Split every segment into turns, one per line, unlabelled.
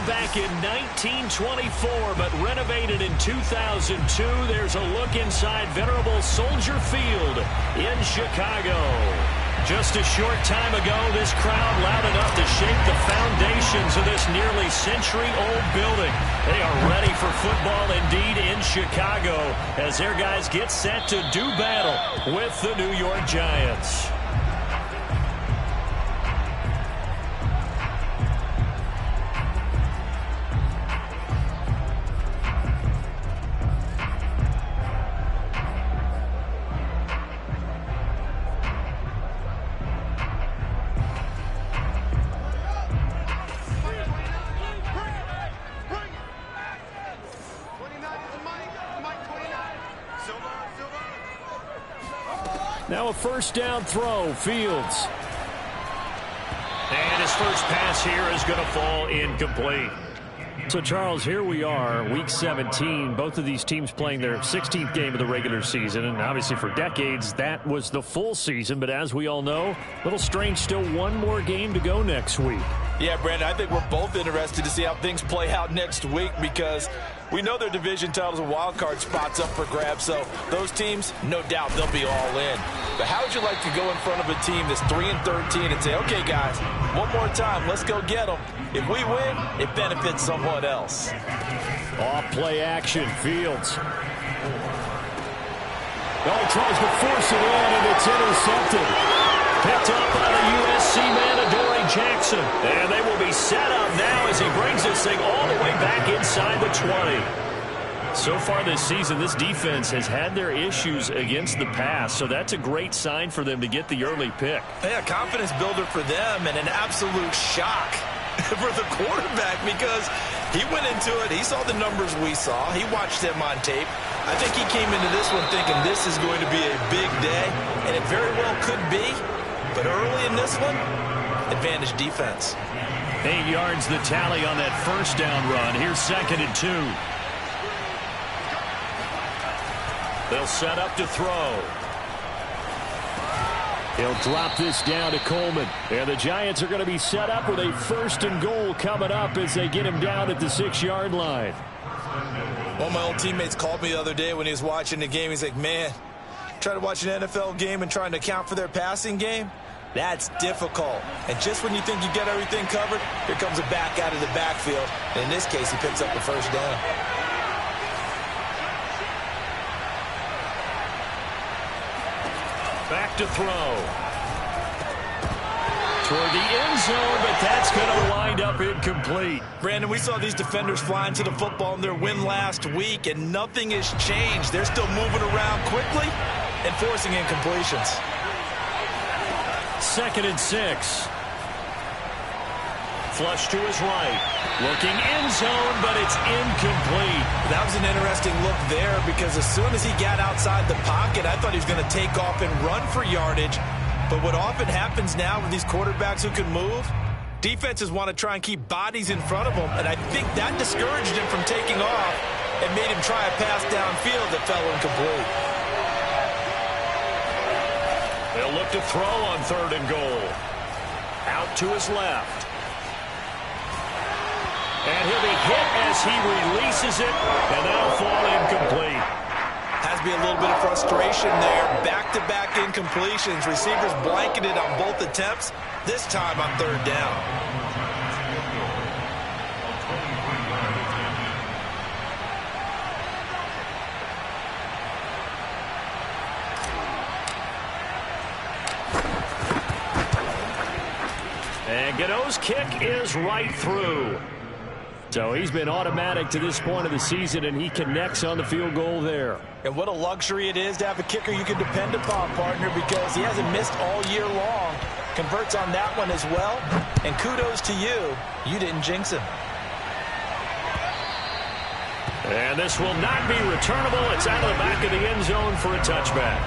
back in 1924, but renovated in 2002. There's a look inside venerable Soldier Field in Chicago. Just a short time ago, this crowd loud enough to shake the foundations of this nearly century-old building. They are ready for football indeed in Chicago as their guys get set to do battle with the New York Giants. Now a first down throw, Fields. And his first pass here is going to fall incomplete. So, Charles, here we are, Week 17. Both of these teams playing their 16th game of the regular season. And obviously for decades, that was the full season. But as we all know, a little strange, still one more game to go next week.
Yeah, Brandon, I think we're both interested to see how things play out next week because we know their division titles and wild card spots up for grabs. So those teams, no doubt, they'll be all in. But how would you like to go in front of a team that's 3-13 and say, okay, guys, one more time, let's go get them. If we win, it benefits someone else.
Off play action, Fields. Oh, tries to force it in, and it's intercepted. Picked up by the USC man, Adoree Jackson. And they will be set up now as he brings this thing all the way back inside the 20. So far this season, this defense has had their issues against the pass, so that's a great sign for them to get the early pick.
Yeah, confidence builder for them and an absolute shock for the quarterback because he went into it. He saw the numbers we saw. He watched them on tape. I think he came into this one thinking this is going to be a big day, and it very well could be. But early in this one, advantage defense.
8 yards the tally on that first down run. Here's 2nd and 2. They'll set up to throw. He'll drop this down to Coleman. And the Giants are going to be set up with a 1st and goal coming up as they get him down at the 6-yard line.
One of my old teammates called me the other day when he was watching the game. He's like, man, trying to watch an NFL game and trying to account for their passing game, that's difficult. And just when you think you get everything covered, here comes a back out of the backfield. And in this case, he picks up the first down.
Back to throw. Toward the end zone, but that's going to wind up incomplete.
Brandon, we saw these defenders flying to the football in their win last week, and nothing has changed. They're still moving around quickly and forcing incompletions.
2nd and 6. Flush to his right. Looking end zone, but it's incomplete.
That was an interesting look there because as soon as he got outside the pocket, I thought he was going to take off and run for yardage. But what often happens now with these quarterbacks who can move, defenses want to try and keep bodies in front of them. And I think that discouraged him from taking off and made him try a pass downfield that fell incomplete.
They'll look to throw on 3rd and goal. Out to his left. And he'll be hit as he releases it, and that'll fall incomplete.
Has to be a little bit of frustration there. Back-to-back incompletions. Receivers blanketed on both attempts, this time on 3rd down.
And Gano's kick is right through. So he's been automatic to this point of the season, and he connects on the field goal there.
And what a luxury it is to have a kicker you can depend upon, partner, because he hasn't missed all year long. Converts on that one as well. And kudos to you. You didn't jinx him.
And this will not be returnable. It's out of the back of the end zone for a touchback.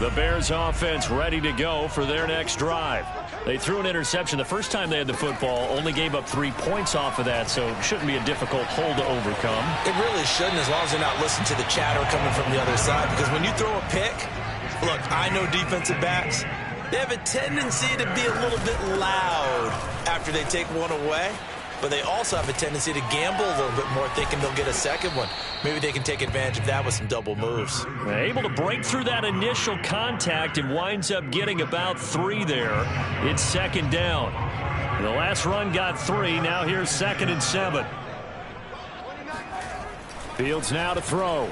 The Bears offense ready to go for their next drive. They threw an interception the first time they had the football, only gave up 3 points off of that, so it shouldn't be a difficult hole to overcome.
It really shouldn't, as long as they're not listening to the chatter coming from the other side, because when you throw a pick, look, I know defensive backs, they have a tendency to be a little bit loud after they take one away. But they also have a tendency to gamble a little bit more, thinking they'll get a second one. Maybe they can take advantage of that with some double moves.
Able to break through that initial contact and winds up getting about 3 there. It's second down. The last run got 3. Now here's 2nd and 7. Fields now to throw.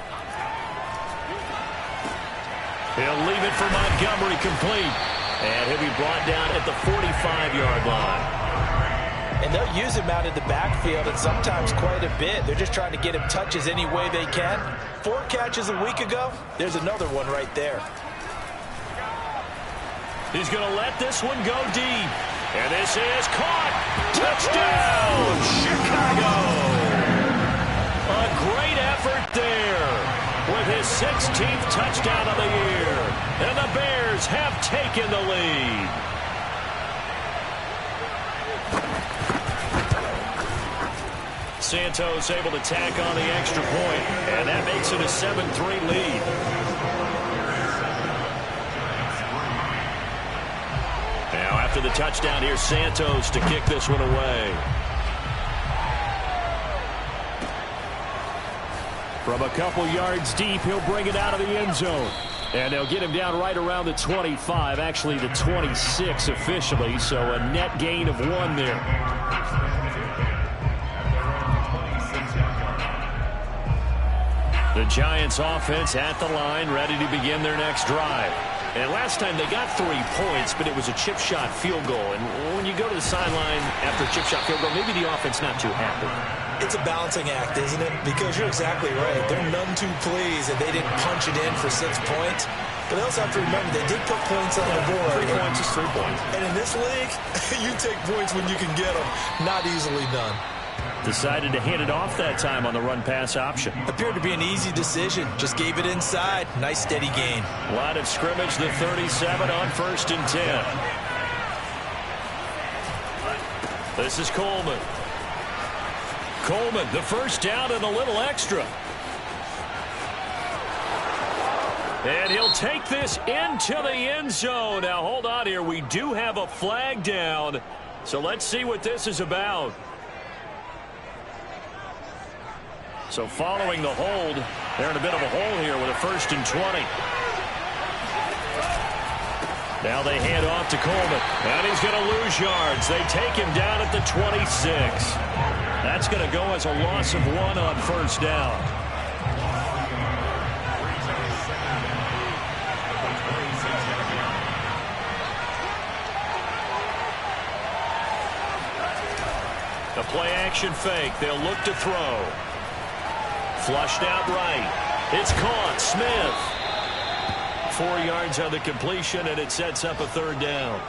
He'll leave it for Montgomery, complete. And he'll be brought down at the 45-yard line.
And they'll use him out in the backfield, and sometimes quite a bit. They're just trying to get him touches any way they can. 4 catches a week ago. There's another one right there.
He's going to let this one go deep. And this is caught. Touchdown, Chicago. A great effort there with his 16th touchdown of the year. And the Bears have taken the lead. Santos able to tack on the extra point, and that makes it a 7-3 lead. Now after the touchdown, here's Santos to kick this one away. From a couple yards deep, he'll bring it out of the end zone. And they'll get him down right around the 25, actually the 26 officially, so a net gain of 1 there. The Giants offense at the line, ready to begin their next drive. And last time they got 3 points, but it was a chip shot field goal. And when you go to the sideline after a chip shot field goal, maybe the offense not too happy.
It's a balancing act, isn't it? Because you're exactly right. They're none too pleased that they didn't punch it in for 6 points. But they also have to remember they did put points on the board.
3 points is 3 points.
And in this league, you take points when you can get them. Not easily done.
Decided to hand it off that time on the run-pass option.
Appeared to be an easy decision. Just gave it inside. Nice steady gain.
Line of scrimmage, the 37 on 1st and 10. This is Coleman. Coleman, the first down and a little extra. And he'll take this into the end zone. Now, hold on here. We do have a flag down. So let's see what this is about. So following the hold, they're in a bit of a hole here with a 1st and 20. Now they hand off to Coleman. And he's going to lose yards. They take him down at the 26. That's going to go as a loss of 1 on 1st down. The play action fake. They'll look to throw. Flushed out right. It's caught. Smith. 4 yards on the completion, and it sets up a 3rd down.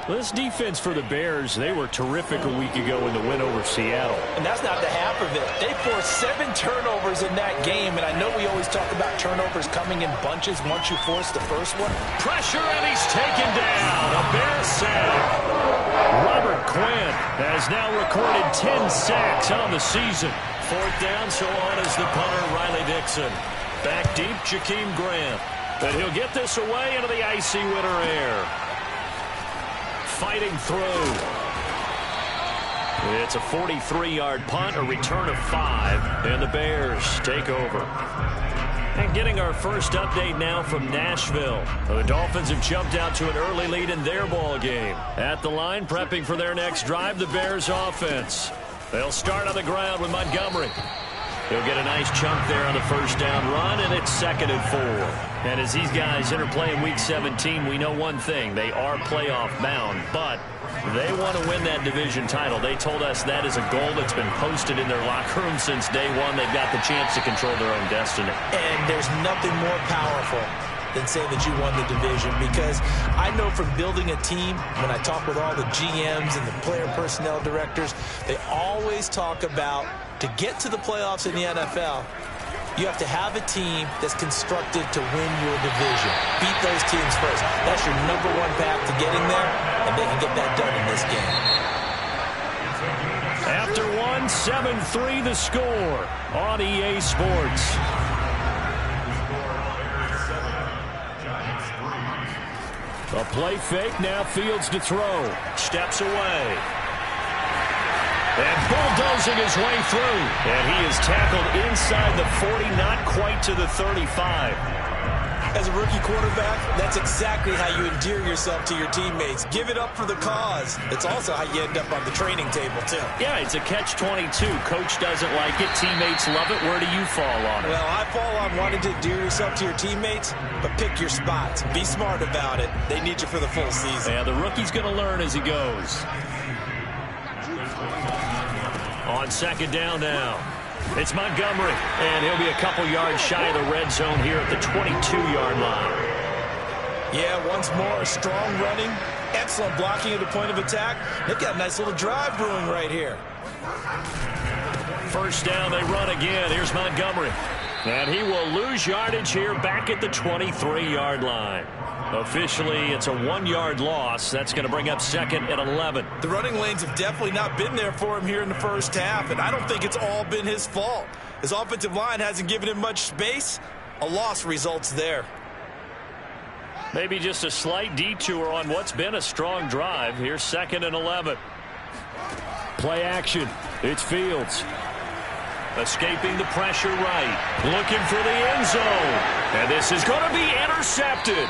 This defense for the Bears, they were terrific a week ago in the win over Seattle.
And that's not the half of it. They forced 7 turnovers in that game, and I know we always talk about turnovers coming in bunches once you force the first one.
Pressure, and he's taken down. A Bears sack. Robert Quinn has now recorded 10 sacks on the season. 4th down, so on is the punter, Riley Dixon. Back deep, Jakeem Grant. But he'll get this away into the icy winter air. Fighting through. It's a 43-yard punt, a return of 5, and the Bears take over. And getting our first update now from Nashville. The Dolphins have jumped out to an early lead in their ball game. At the line, prepping for their next drive, the Bears offense. They'll start on the ground with Montgomery. He'll get a nice chunk there on the 1st down run, and it's 2nd and 4. And as these guys interplay in Week 17, we know one thing. They are playoff bound, but they want to win that division title. They told us that is a goal that's been posted in their locker room since day one. They've got the chance to control their own destiny.
And there's nothing more powerful than saying that you won the division, because I know from building a team, when I talk with all the GMs and the player personnel directors, they always talk about, to get to the playoffs in the NFL,
You have to have a team that's constructed to win your division. Beat those teams first. That's your number one path to getting there, and they can get that done in this game.
After one, 7-3 the score on EA Sports. A play fake, now Fields to throw. Steps away. And bulldozing his way through. And he is tackled inside the 40, not quite to the 35.
As a rookie quarterback, that's exactly how you endear yourself to your teammates. Give it up for the cause. It's also how you end up on the training table, too.
Yeah, it's a catch-22. Coach doesn't like it. Teammates love it. Where do you fall on it?
Well, I fall on wanting to endear yourself to your teammates, but pick your spots. Be smart about it. They need you for the full season.
Yeah, the rookie's going to learn as he goes. On second down now. It's Montgomery, and he'll be a couple yards shy of the red zone here at the 22-yard line.
Yeah, once more, strong running, excellent blocking at the point of attack. They've got a nice little drive brewing right here.
First down, they run again. Here's Montgomery. And he will lose yardage here back at the 23-yard line. Officially, it's a 1-yard loss. That's going to bring up second and 11.
The running lanes have definitely not been there for him here in the first half, and I don't think it's all been his fault. His offensive line hasn't given him much space. A loss results there.
Maybe just a slight detour on what's been a strong drive. Here's second and 11. Play action. It's Fields. Escaping the pressure right. Looking for the end zone. And this is going to be intercepted.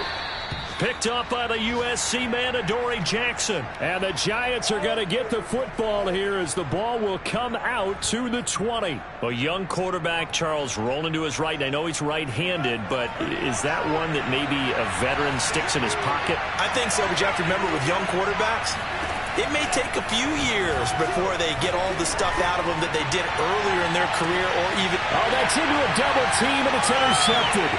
Picked up by the USC man, Adoree Jackson. And the Giants are going to get the football here as the ball will come out to the 20. A young quarterback, Charles, rolling to his right. And I know he's right-handed, but is that one that maybe a veteran sticks in his pocket?
I think so, but you have to remember with young quarterbacks, it may take a few years before they get all the stuff out of them that they did earlier in their career or even...
Oh, that's into a double team, and it's intercepted.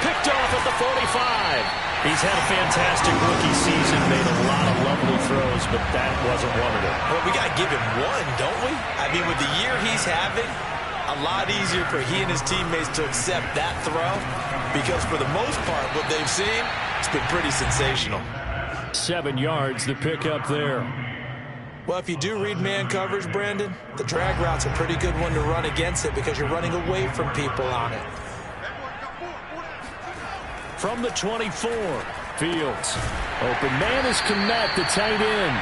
Picked off at the 45. He's had a fantastic rookie season, made a lot of lovely throws, but that wasn't one of them.
Well, we got to give him one, don't we? I mean, with the year he's having, a lot easier for he and his teammates to accept that throw because for the most part, what they've seen, it's been pretty sensational.
7 yards, the pickup there.
Well, if you do read man coverage, Brandon, the drag route's a pretty good one to run against it because you're running away from people on it.
From the 24, Fields. Open man is Kmet, the tight end.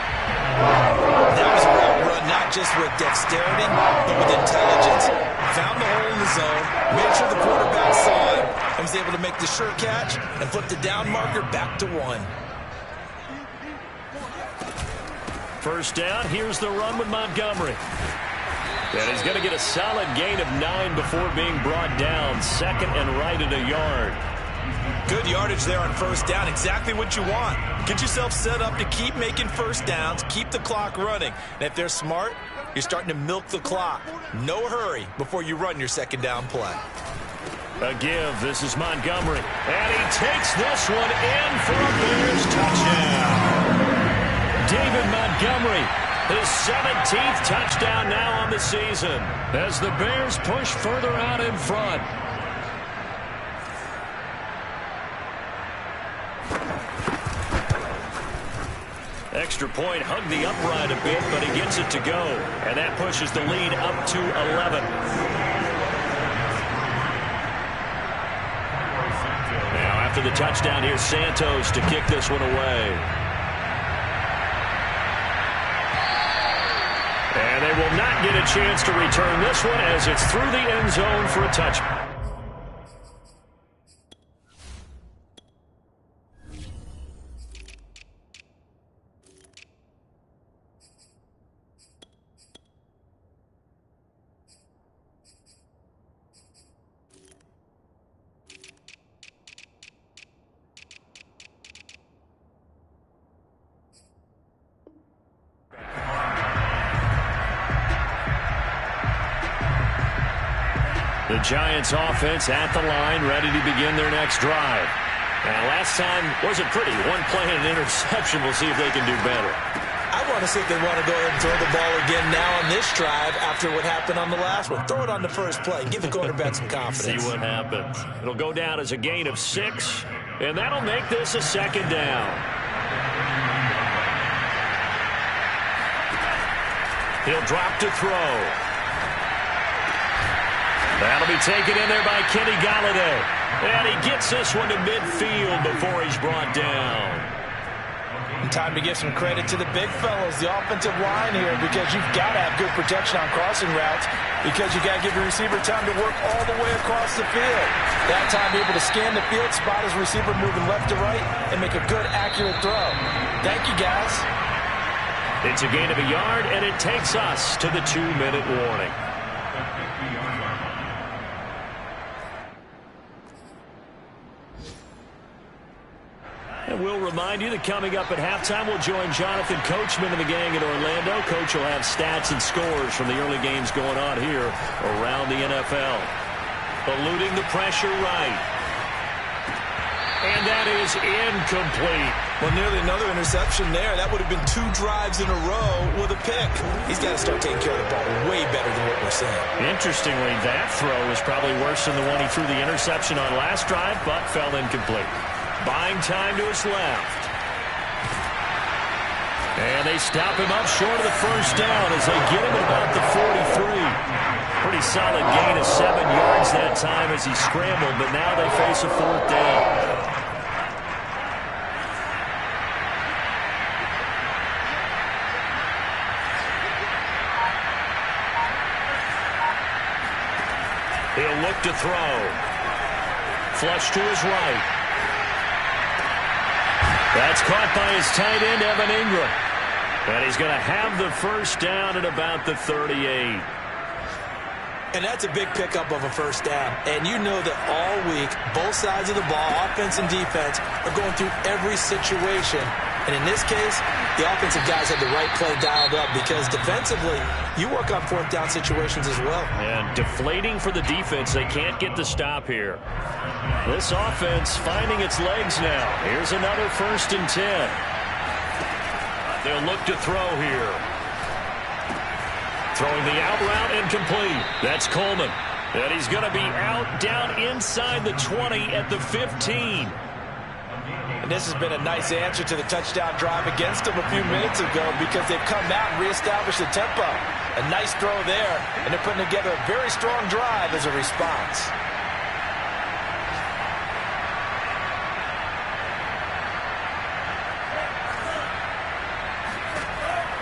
That was a route run, not just with dexterity, but with intelligence. Found the hole in the zone, made sure the quarterback saw it, and was able to make the sure catch and flip the down marker back to 1.
First down, here's the run with Montgomery. And he's going to get a solid gain of 9 before being brought down. Second and right at a yard.
Good yardage there on first down. Exactly what you want. Get yourself set up to keep making first downs, keep the clock running. And if they're smart, you're starting to milk the clock. No hurry before you run your second down play.
A give. This is Montgomery. And he takes this one in for a Bears touchdown. David Montgomery, his 17th touchdown now on the season as the Bears push further out in front. Extra point, hugged the upright a bit, but he gets it to go. And that pushes the lead up to 11. Now after the touchdown, here's Santos to kick this one away. And they will not get a chance to return this one as it's through the end zone for a touchdown. The Giants offense at the line, ready to begin their next drive. Now, last time wasn't pretty. One play and an interception. We'll see if they can do better.
I want to see if they want to go ahead and throw the ball again now on this drive after what happened on the last one. Throw it on the first play. Give the quarterback some confidence.
See what happens. It'll go down as a gain of 6, and that'll make this a second down. He'll drop to throw. That'll be taken in there by Kenny Golladay. And he gets this one to midfield before he's brought down.
And time to give some credit to the big fellows, the offensive line here, because you've got to have good protection on crossing routes, because you got to give your receiver time to work all the way across the field. That time, be able to scan the field, spot his receiver moving left to right, and make a good, accurate throw. Thank you, guys.
It's a gain of a yard, and it takes us to the 2-minute warning. And we'll remind you that coming up at halftime, we'll join Jonathan Coachman and the gang in Orlando. Coach will have stats and scores from the early games going on here around the NFL. Eluding the pressure right. And that is incomplete.
Well, nearly another interception there. That would have been 2 drives in a row with a pick. He's got to start taking care of the ball way better than what we're seeing.
Interestingly, that throw was probably worse than the one he threw the interception on last drive, but fell incomplete. Buying time to his left. And they stop him up short of the first down as they get him at about the 43. Pretty solid gain of 7 yards that time as he scrambled, but now they face a 4th down. He'll look to throw. Flush to his right. That's caught by his tight end, Evan Ingram. And he's going to have the first down at about the 38.
And that's a big pickup of a first down. And you know that all week, both sides of the ball, offense and defense, are going through every situation. And in this case, the offensive guys had the right play dialed up because defensively, you work on 4th down situations as well.
And deflating for the defense. They can't get the stop here. This offense finding its legs now. Here's another 1st and 10. They'll look to throw here. Throwing the out route incomplete. That's Coleman. And he's going to be out down inside the 20 at the 15.
And this has been a nice answer to the touchdown drive against them a few minutes ago because they've come out and reestablished the tempo. A nice throw there, and they're putting together a very strong drive as a response.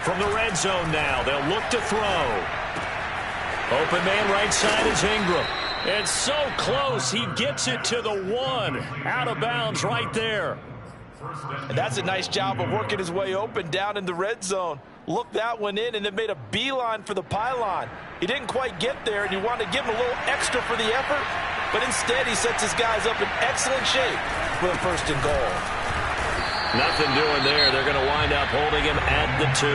From the red zone now, they'll look to throw. Open man right side is Ingram. It's so close, he gets it to the 1. Out of bounds right there.
And that's a nice job of working his way open down in the red zone. Looked that one in and then made a beeline for the pylon. He didn't quite get there, and you wanted to give him a little extra for the effort, but instead he sets his guys up in excellent shape for the 1st and goal.
Nothing doing there. They're going to wind up holding him at the 2.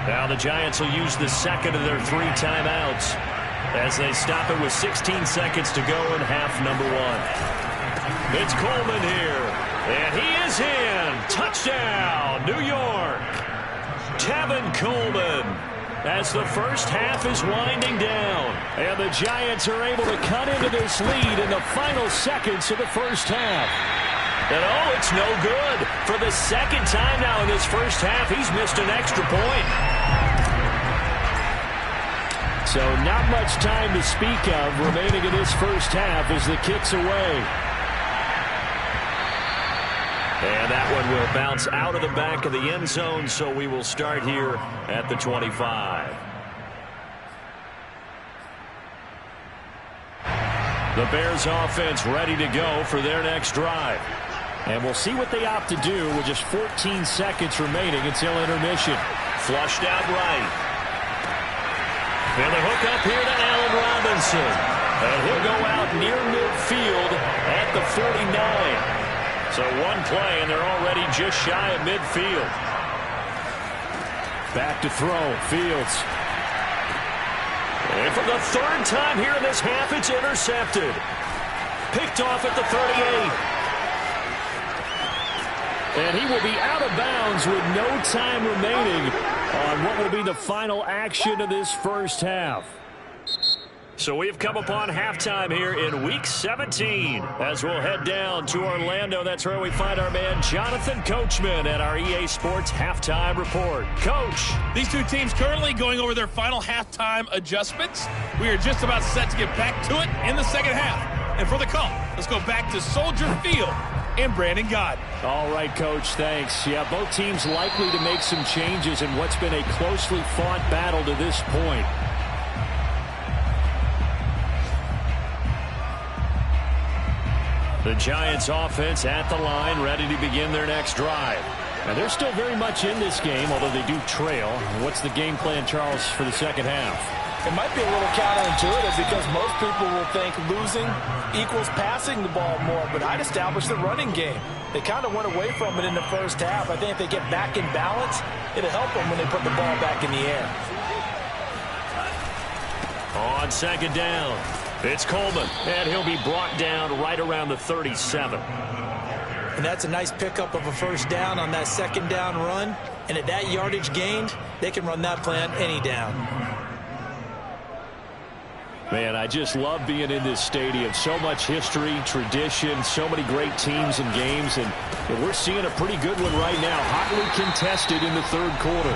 Now the Giants will use the second of their 3 timeouts as they stop it with 16 seconds to go in half number 1. It's Coleman here, and he is in. Touchdown, New York. Tevin Coleman as the first half is winding down. And the Giants are able to cut into this lead in the final seconds of the first half. And oh, it's no good. For the second time now in this first half, he's missed an extra point. So not much time to speak of remaining in this first half as the kick's away. And that one will bounce out of the back of the end zone, so we will start here at the 25. The Bears offense ready to go for their next drive. And we'll see what they opt to do with just 14 seconds remaining until intermission. Flushed out right. And the hook up here to Allen Robinson. And he'll go out near midfield at the 49. So one play, and they're already just shy of midfield. Back to throw, Fields. And for the 3rd time here in this half, it's intercepted. Picked off at the 38. And he will be out of bounds with no time remaining on what will be the final action of this first half. So we've come upon halftime here in Week 17 as we'll head down to Orlando. That's where we find our man Jonathan Coachman at our EA Sports Halftime Report. Coach.
These two teams currently going over their final halftime adjustments. We are just about set to get back to it in the second half. And for the call, let's go back to Soldier Field and Brandon Gaudin.
All right, Coach, thanks. Yeah, both teams likely to make some changes in what's been a closely fought battle to this point. The Giants offense at the line, ready to begin their next drive. Now, they're still very much in this game, although they do trail. What's the game plan, Charles, for the second half?
It might be a little counterintuitive because most people will think losing equals passing the ball more, but I'd establish the running game. They kind of went away from it in the first half. I think if they get back in balance, it'll help them when they put the ball back in the air.
On second down, it's Coleman, and he'll be brought down right around the 37.
And that's a nice pickup of a first down on that second down run. And at that yardage gained, they can run that play on any down.
Man, I just love being in this stadium. So much history, tradition, so many great teams and games. And we're seeing a pretty good one right now. Hotly contested in the third quarter.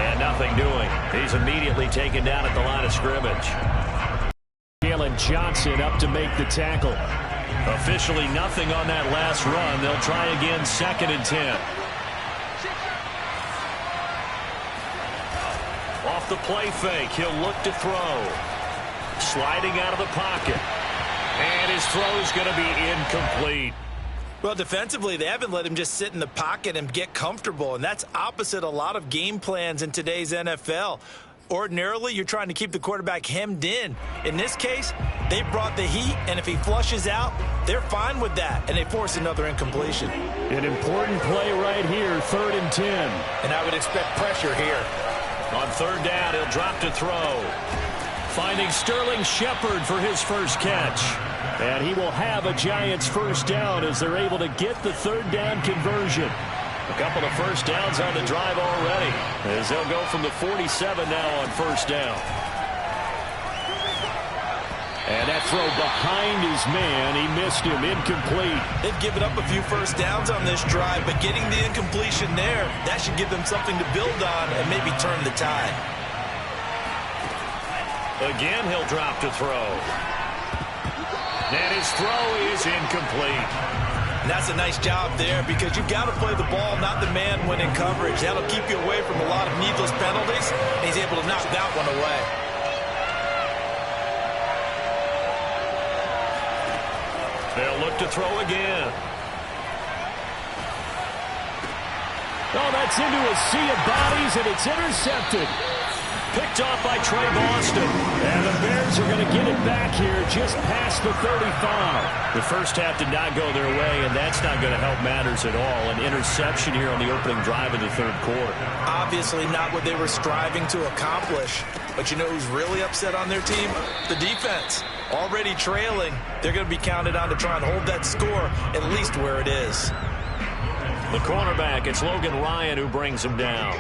And nothing doing. He's immediately taken down at the line of scrimmage. Jalen Johnson up to make the tackle. Officially nothing on that last run. They'll try again, 2nd and 10. Off the play fake, he'll look to throw. Sliding out of the pocket. And his throw is going to be incomplete.
Well, defensively, they haven't let him just sit in the pocket and get comfortable, and that's opposite a lot of game plans in today's NFL. Ordinarily, you're trying to keep the quarterback hemmed in. In this case, they brought the heat, and if he flushes out, they're fine with that, and they force another incompletion.
An important play right here, 3rd and 10.
And I would expect pressure here.
On third down, he'll drop to throw. Finding Sterling Shepard for his first catch. And he will have a Giants first down as they're able to get the third down conversion. A couple of first downs on the drive already, as they'll go from the 47 now on first down. And that throw behind his man, he missed him, incomplete.
They've given up a few first downs on this drive, but getting the incompletion there, that should give them something to build on and maybe turn the tide.
Again, he'll drop to throw. And his throw is incomplete.
And that's a nice job there because you've got to play the ball, not the man when in coverage. That'll keep you away from a lot of needless penalties, and he's able to knock that one away.
They'll look to throw again. Oh, that's into a sea of bodies, and it's intercepted. Picked off by Trey Boston. And the Bears are going to get it back here just past the 35. The first half did not go their way, and that's not going to help matters at all. An interception here on the opening drive of the third quarter.
Obviously not what they were striving to accomplish. But you know who's really upset on their team? The defense. Already trailing. They're going to be counted on to try and hold that score at least where it is.
The cornerback, it's Logan Ryan who brings him down.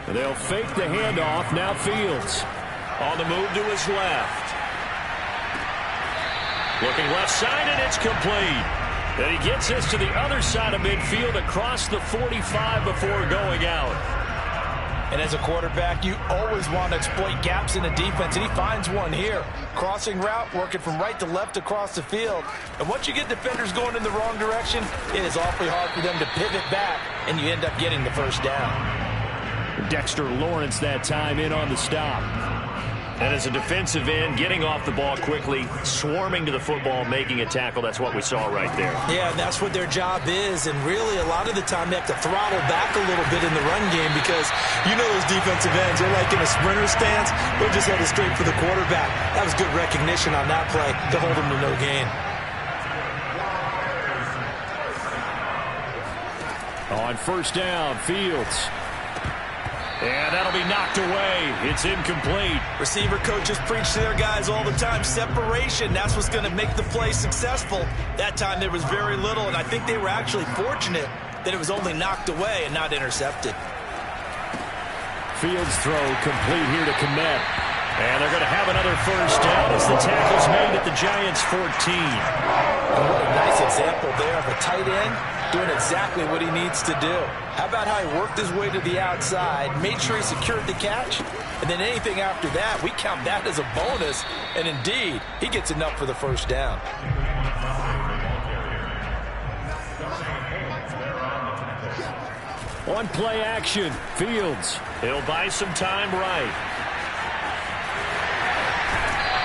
They'll fake the handoff. Now Fields on the move to his left. Looking left side, and it's complete. And he gets this to the other side of midfield across the 45 before going out.
And as a quarterback, you always want to exploit gaps in the defense, and he finds one here. Crossing route, working from right to left across the field. And once you get defenders going in the wrong direction, it is awfully hard for them to pivot back, and you end up getting the first down.
Dexter Lawrence that time in on the stop. And as a defensive end, getting off the ball quickly, swarming to the football, making a tackle. That's what we saw right there.
Yeah, and that's what their job is. And really, a lot of the time, they have to throttle back a little bit in the run game because you know those defensive ends, they're like in a sprinter stance. They're just headed straight for the quarterback. That was good recognition on that play to hold them to no gain. On
first down, Fields. And that'll be knocked away. It's incomplete.
Receiver coaches preach to their guys all the time. Separation, that's what's going to make the play successful. That time there was very little, and I think they were actually fortunate that it was only knocked away and not intercepted.
Fields throw complete here to Kmet. And they're going to have another first down as the tackle's made at the Giants' 14.
And what a nice example there of a tight end doing exactly what he needs to do. How about how he worked his way to the outside, made sure he secured the catch, and then anything after that, we count that as a bonus. And indeed, he gets enough for the first down.
On play action, Fields. He'll buy some time right.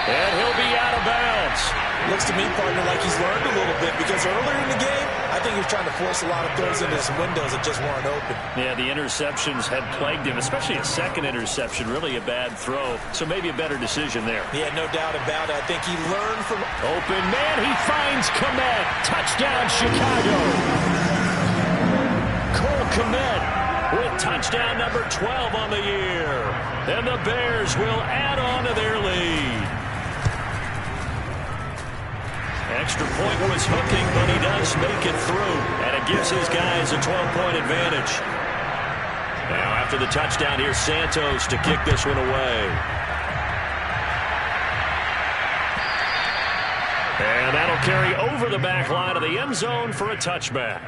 And he'll be out of bounds.
Looks to me, partner, like he's learned a little bit, because earlier in the game, I think he was trying to force a lot of throws into some windows that just weren't open.
Yeah, the interceptions had plagued him, especially a second interception, really a bad throw. So maybe a better decision there.
Yeah, no doubt about it. I think he learned from...
Open man, he finds Kmet. Touchdown, Chicago. Cole Kmet with touchdown number 12 on the year. And the Bears will add on to their lead. Extra point was hooking, but he does make it through. And it gives his guys a 12-point advantage. Now after the touchdown, here's Santos to kick this one away. And that'll carry over the back line of the end zone for a touchback.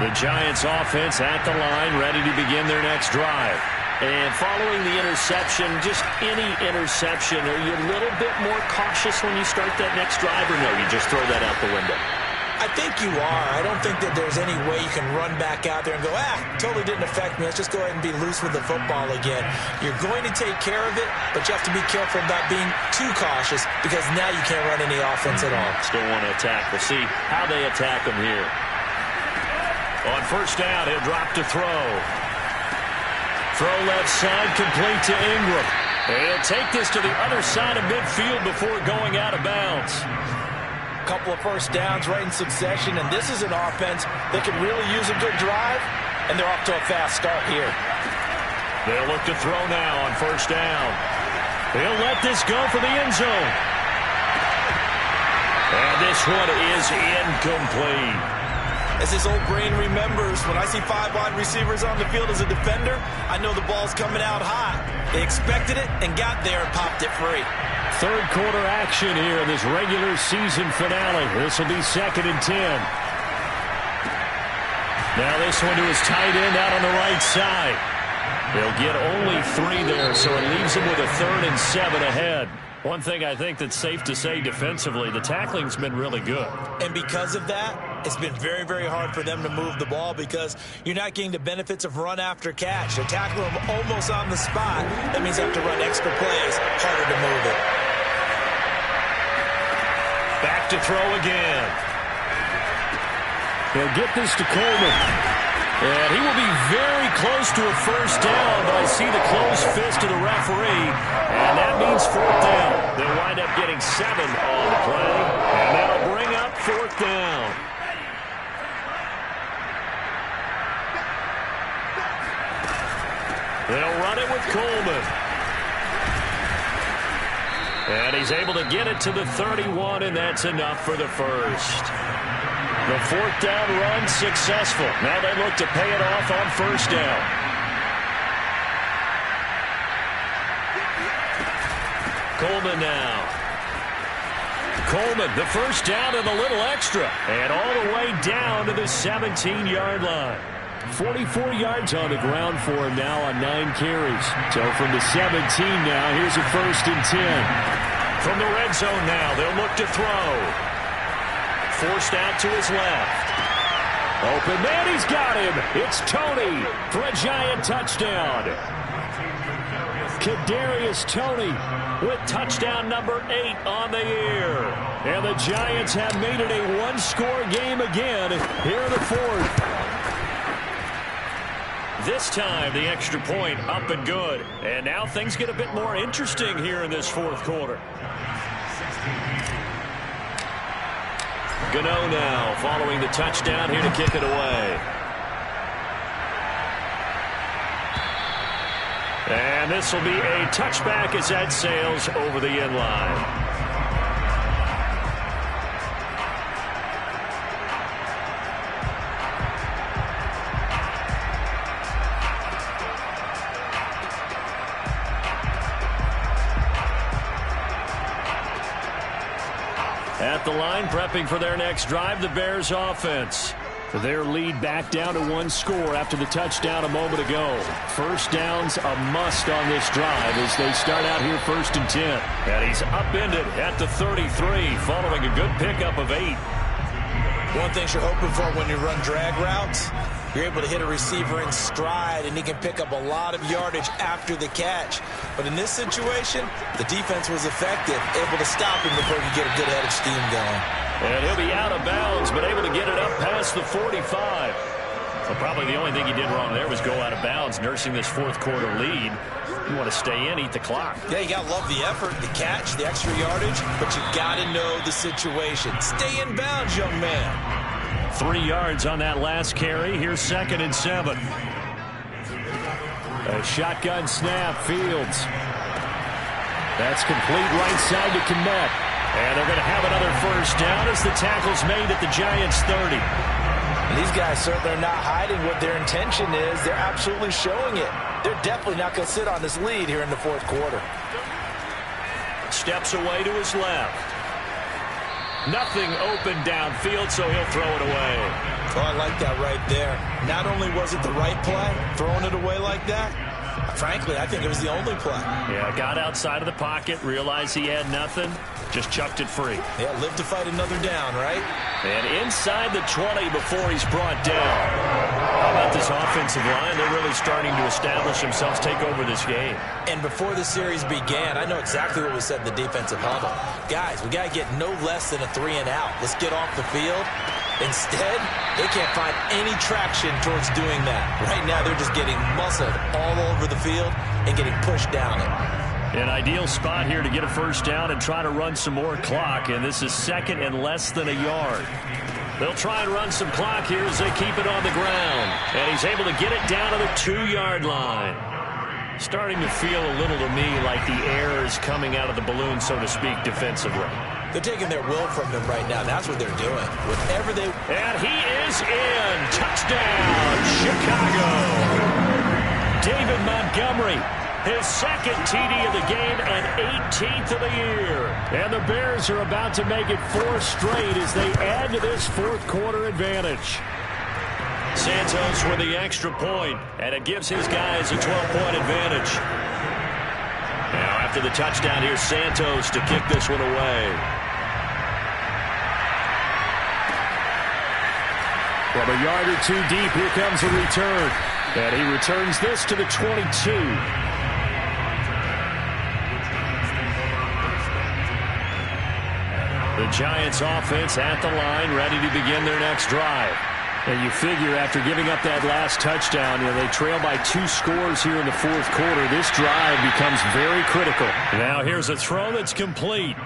The Giants offense at the line, ready to begin their next drive. And following the interception, just any interception, are you a little bit more cautious when you start that next drive, or no, you just throw that out the window?
I think you are. I don't think that there's any way you can run back out there and go, totally didn't affect me. Let's just go ahead and be loose with the football again. You're going to take care of it, but you have to be careful about being too cautious, because now you can't run any offense at all.
Still want to attack. We'll see how they attack them here. On first down, he'll drop to throw. Throw left side, complete to Ingram. He'll take this to the other side of midfield before going out of bounds.
Couple of first downs right in succession, and this is an offense that can really use a good drive, and they're off to a fast start here.
They'll look to throw now on first down. He'll let this go for the end zone. And this one is incomplete.
As his old brain remembers, when I see 5 wide receivers on the field as a defender, I know the ball's coming out hot. They expected it and got there and popped it free.
Third quarter action here in this regular season finale. This will be 2nd and 10. Now this one to his tight end out on the right side. They'll get only 3 there, so it leaves him with a 3rd and 7 ahead. One thing I think that's safe to say defensively, the tackling's been really good.
And because of that, it's been very, very hard for them to move the ball, because you're not getting the benefits of run after catch. They're tackling them almost on the spot. That means they have to run extra plays, harder to move it.
Back to throw again. He'll get this to Coleman. And he will be very close to a first down, but I see the closed fist of the referee, and that means 4th down. They'll wind up getting 7 on the play, and that'll bring up 4th down. They'll run it with Coleman. And he's able to get it to the 31, and that's enough for the first. The 4th down run successful. Now they look to pay it off on first down. Coleman now. Coleman, the first down and a little extra. And all the way down to the 17-yard line. 44 yards on the ground for him now on 9 carries. So from the 17 now, here's a 1st and 10. From the red zone now, they'll look to throw. Forced out to his left. Open man, he's got him. It's Toney for a Giant touchdown. Kadarius Toney with touchdown number 8 on the year. And the Giants have made it a one-score game again here in the 4th. This time, the extra point up and good. And now things get a bit more interesting here in this 4th quarter. Gano now following the touchdown here to kick it away. And this will be a touchback as that sails over the end line. At the line, prepping for their next drive, the Bears offense. Their lead back down to one score after the touchdown a moment ago. First down's a must on this drive as they start out here 1st and 10. And he's upended at the 33 following a good pickup of 8.
One thing you're hoping for when you run drag routes, you're able to hit a receiver in stride, and he can pick up a lot of yardage after the catch. But in this situation, the defense was effective, able to stop him before he could get a good head of steam going.
And he'll be out of bounds, but able to get it up past the 45. So probably the only thing he did wrong there was go out of bounds, nursing this fourth quarter lead. You want to stay in, eat the clock.
Yeah, you got to love the effort, the catch, the extra yardage, but you got to know the situation. Stay in bounds, young man.
3 yards on that last carry. Here's 2nd and 7. A shotgun snap, Fields. That's complete right side to Kmet. And they're going to have another first down as the tackle's made at the Giants' 30.
And these guys certainly are not hiding what their intention is. They're absolutely showing it. They're definitely not going to sit on this lead here in the fourth quarter.
Steps away to his left. Nothing open downfield, so he'll throw it away.
Oh, I like that right there. Not only was it the right play, throwing it away like that, frankly, I think it was the only play.
Yeah, got outside of the pocket, realized he had nothing, just chucked it free.
Yeah, live to fight another down, right?
And inside the 20 before he's brought down. How about this offensive line? They're really starting to establish themselves, take over this game.
And before the series began, I know exactly what we said in the defensive huddle. Guys, we got to get no less than a 3 and out. Let's get off the field. Instead, they can't find any traction towards doing that. Right now, they're just getting muscled all over the field and getting pushed down it.
An ideal spot here to get a first down and try to run some more clock, and this is 2nd and less than a yard. They'll try and run some clock here as they keep it on the ground, and he's able to get it down to the 2-yard line. Starting to feel a little to me like the air is coming out of the balloon, so to speak, defensively.
They're taking their will from them right now. That's what they're doing. Whatever they...
And he is in. Touchdown, Chicago. David Montgomery, his 2nd TD of the game and 18th of the year. And the Bears are about to make it 4 straight as they add to this fourth quarter advantage. Santos with the extra point, and it gives his guys a 12-point advantage. Now after the touchdown, here's Santos to kick this one away. From a yard or 2 deep, here comes a return. And he returns this to the 22. The Giants offense at the line, ready to begin their next drive. And you figure after giving up that last touchdown, they trail by 2 scores here in the fourth quarter. This drive becomes very critical. Now here's a throw that's complete.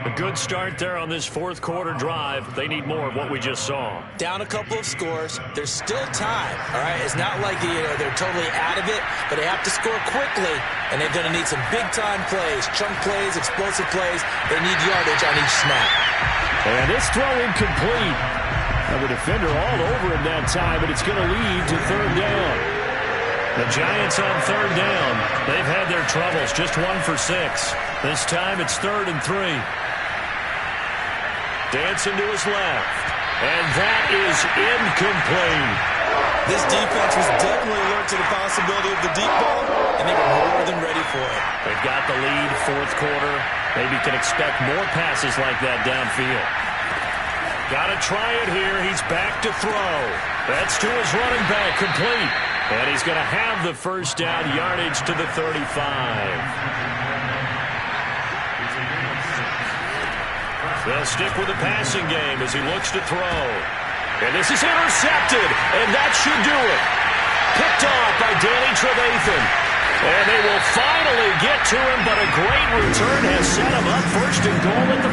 A good start there on this fourth quarter drive. They need more of what we just saw.
Down a couple of scores. There's still time, all right? It's not like they're totally out of it, but they have to score quickly, and they're going to need some big-time plays, chunk plays, explosive plays. They need yardage on each snap.
And this throw incomplete. Now the defender all over him that time, but it's going to lead to 3rd down. The Giants on 3rd down. They've had their troubles, just 1 for 6. This time it's 3rd and 3. Dancing to his left. And that is incomplete.
This defense was definitely alert to the possibility of the deep ball, and they were more than ready for it.
They've got the lead, fourth quarter. Maybe can expect more passes like that downfield. Got to try it here. He's back to throw. That's to his running back, complete. And he's going to have the first down, yardage to the 35. They'll stick with the passing game as he looks to throw. And this is intercepted, and that should do it. Picked off by Danny Trevathan. And they will finally get to him, but a great return has set him up 1st and goal at the